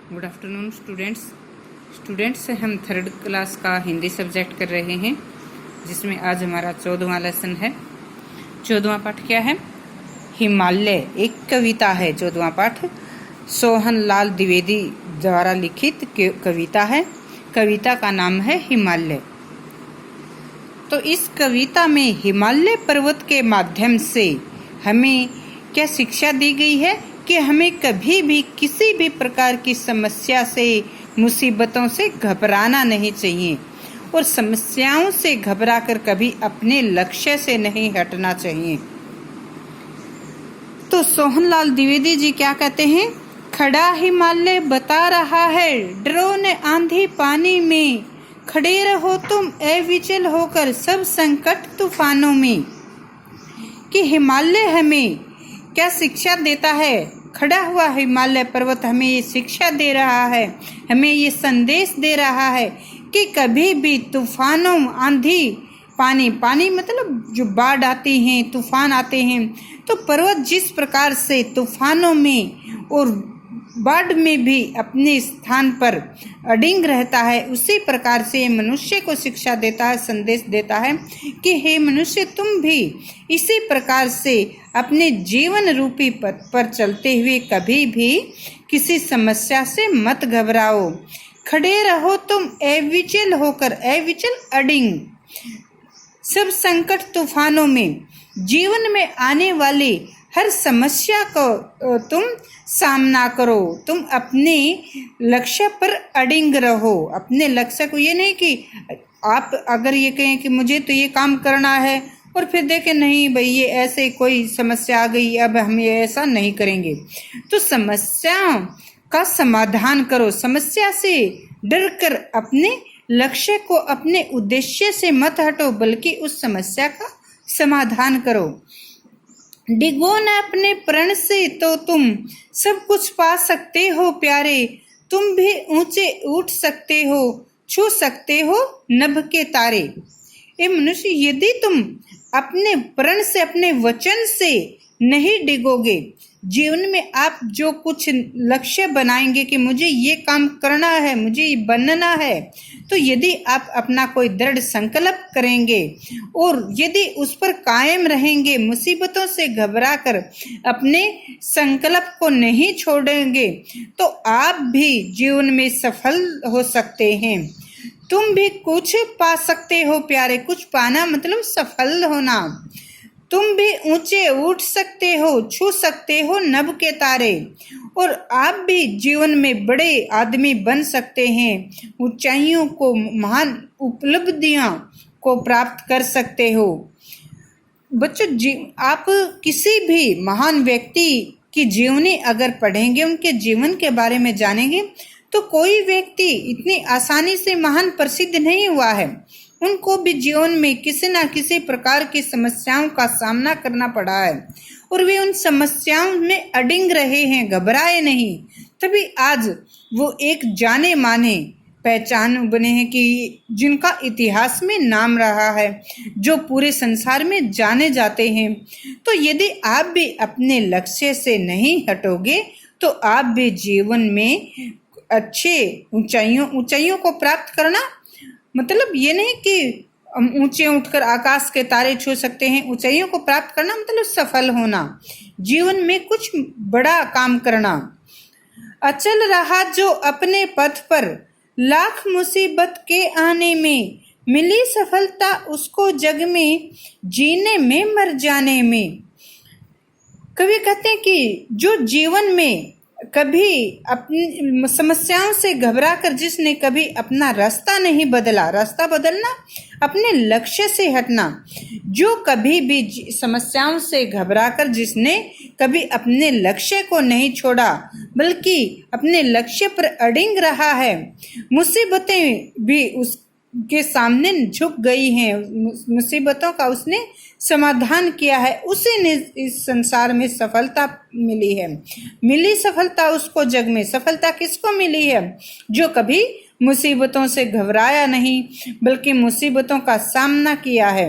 Good afternoon students हम third class का Hindi subject कर रहे हैं, जिसमें आज हमारा 14वां लेसन है। 14वां पाठ क्या है? हिमालय। एक कविता है 14वां पाठ, सोहन लाल द्विवेदी द्वारा लिखित कविता है। कविता का नाम है हिमालय। तो इस कविता में हिमालय पर्वत के माध्यम से हमें क्या शिक्षा दी गई है कि हमें कभी भी किसी भी प्रकार की समस्या से, मुसीबतों से घबराना नहीं चाहिए और समस्याओं से घबराकर कभी अपने लक्ष्य से नहीं हटना चाहिए। तो सोहनलाल द्विवेदी जी क्या कहते हैं? खड़ा हिमालय बता रहा है, डरो न आंधी पानी में, खड़े रहो तुम अविचल होकर सब संकट तूफानों में। कि हिमालय हमें क्या शिक्षा देता है? खड़ा हुआ हिमालय पर्वत हमें ये शिक्षा दे रहा है, हमें ये संदेश दे रहा है कि कभी भी तूफानों, आंधी, पानी मतलब जो बाढ़ आती हैं, तूफान आते हैं, तो पर्वत जिस प्रकार से तूफानों में और बाढ़ में भी अपने स्थान पर अडिग रहता है, उसी प्रकार से मनुष्य को शिक्षा देता है, संदेश देता है कि हे मनुष्य, तुम भी इसी प्रकार से अपने जीवन रूपी पथ पर चलते हुए कभी भी किसी समस्या से मत घबराओ। खड़े रहो तुम अविचल होकर, अविचल अडिग, सब संकट तूफानों में। जीवन में आने वाली हर समस्या को तुम सामना करो, तुम अपने लक्ष्य पर अडिग रहो। अपने लक्ष्य को, ये नहीं कि आप अगर ये कहें कि मुझे तो ये काम करना है और फिर देखें नहीं भाई ये ऐसे कोई समस्या आ गई, अब हम ये ऐसा नहीं करेंगे। तो समस्या का समाधान करो, समस्या से डर कर अपने लक्ष्य को, अपने उद्देश्य से मत हटो, बल्कि उस समस्या का समाधान करो। डिगो न अपने प्रण से तो तुम सब कुछ पा सकते हो प्यारे, तुम भी ऊंचे उठ सकते हो, छू सकते हो नभ के तारे। ए मनुष्य, यदि तुम अपने प्रण से, अपने वचन से नहीं डिगोगे, जीवन में आप जो कुछ लक्ष्य बनाएंगे कि मुझे ये काम करना है, मुझे ये बनना है, तो यदि आप अपना कोई दृढ़ संकल्प करेंगे और यदि उस पर कायम रहेंगे, मुसीबतों से घबराकर अपने संकल्प को नहीं छोड़ेंगे, तो आप भी जीवन में सफल हो सकते हैं। तुम भी कुछ पा सकते हो प्यारे। कुछ पाना मतलब सफल होना। तुम भी ऊंचे उठ सकते हो, छू सकते हो नभ के तारे, और आप भी जीवन में बड़े आदमी बन सकते हैं, ऊंचाइयों को, महान उपलब्धियां को प्राप्त कर सकते हो। बच्चों, आप किसी भी महान व्यक्ति की जीवनी अगर पढ़ेंगे, उनके जीवन के बारे में जानेंगे, तो कोई व्यक्ति इतनी आसानी से महान प्रसिद्ध नहीं हुआ है। उनको भी जीवन में किसी न किसी प्रकार की समस्याओं का सामना करना पड़ा है और वे उन समस्याओं में अडिग रहे हैं, घबराए नहीं। तभी आज वो एक जाने माने पहचान बने हैं कि जिनका इतिहास में नाम रहा है, जो पूरे संसार में जाने जाते हैं। तो यदि आप भी अपने लक्ष्य से नहीं हटोगे, तो आप भी जीवन में अच्छे ऊंचाइयों को प्राप्त करना, मतलब ये नहीं कि ऊंचे उठकर आकाश के तारे छू सकते हैं। ऊंचाइयों को प्राप्त करना मतलब सफल होना, जीवन में कुछ बड़ा काम करना। अचल रहा जो अपने पथ पर, लाख मुसीबत के आने में, मिली सफलता उसको जग में, जीने में मर जाने में। कवि कहते हैं कि जो जीवन में कभी अपनी समस्याओं से घबराकर जिसने कभी अपना रास्ता नहीं बदला, रास्ता बदलना अपने लक्ष्य से हटना, जो कभी भी समस्याओं से घबराकर जिसने कभी अपने लक्ष्य को नहीं छोड़ा, बल्कि अपने लक्ष्य पर अडिग रहा है, मुसीबतें भी उसके सामने झुक गई हैं, मुसीबतों का उसने समाधान किया है, उसे ने इस संसार में सफलता मिली है। मिली सफलता उसको जग में। सफलता किसको मिली है? जो कभी मुसीबतों से घबराया नहीं, बल्कि मुसीबतों का सामना किया है,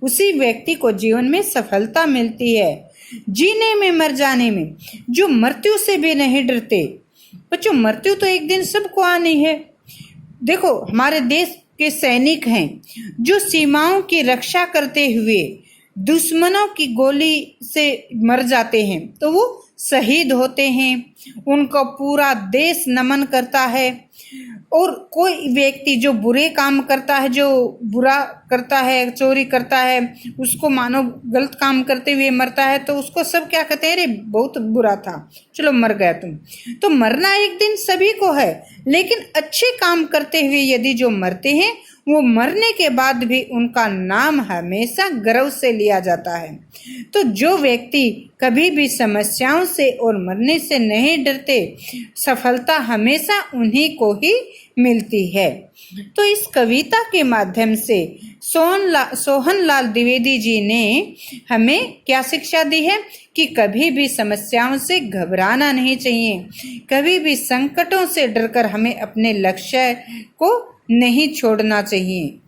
उसी व्यक्ति को जीवन में सफलता मिलती है। जीने में मर जाने में, जो मृत्यु से भी नहीं डरते, बच्चों मृत्यु तो एक दिन सबको आनी है। देखो हमारे देश के सैनिक हैं जो सीमाओं की रक्षा करते हुए दुश्मनों की गोली से मर जाते हैं तो वो शहीद होते हैं, उनको पूरा देश नमन करता है। और कोई व्यक्ति जो बुरे काम करता है, जो बुरा करता है, चोरी करता है, उसको मानो गलत काम करते हुए मरता है तो उसको सब क्या कहते हैं, अरे बहुत बुरा था, चलो मर गया तुम। तो मरना एक दिन सभी को है, लेकिन अच्छे काम करते हुए यदि जो मरते हैं वो मरने के बाद भी उनका नाम हमेशा गर्व से लिया जाता है। तो जो व्यक्ति कभी भी समस्याओं से और मरने से नहीं डरते, सफलता हमेशा उन्हीं को ही मिलती है। तो इस कविता के माध्यम से सोहनलाल द्विवेदी जी ने हमें क्या शिक्षा दी है कि कभी भी समस्याओं से घबराना नहीं चाहिए, कभी भी संकटों से डरकर हमें अपने लक्ष्य को नहीं छोड़ना चाहिए।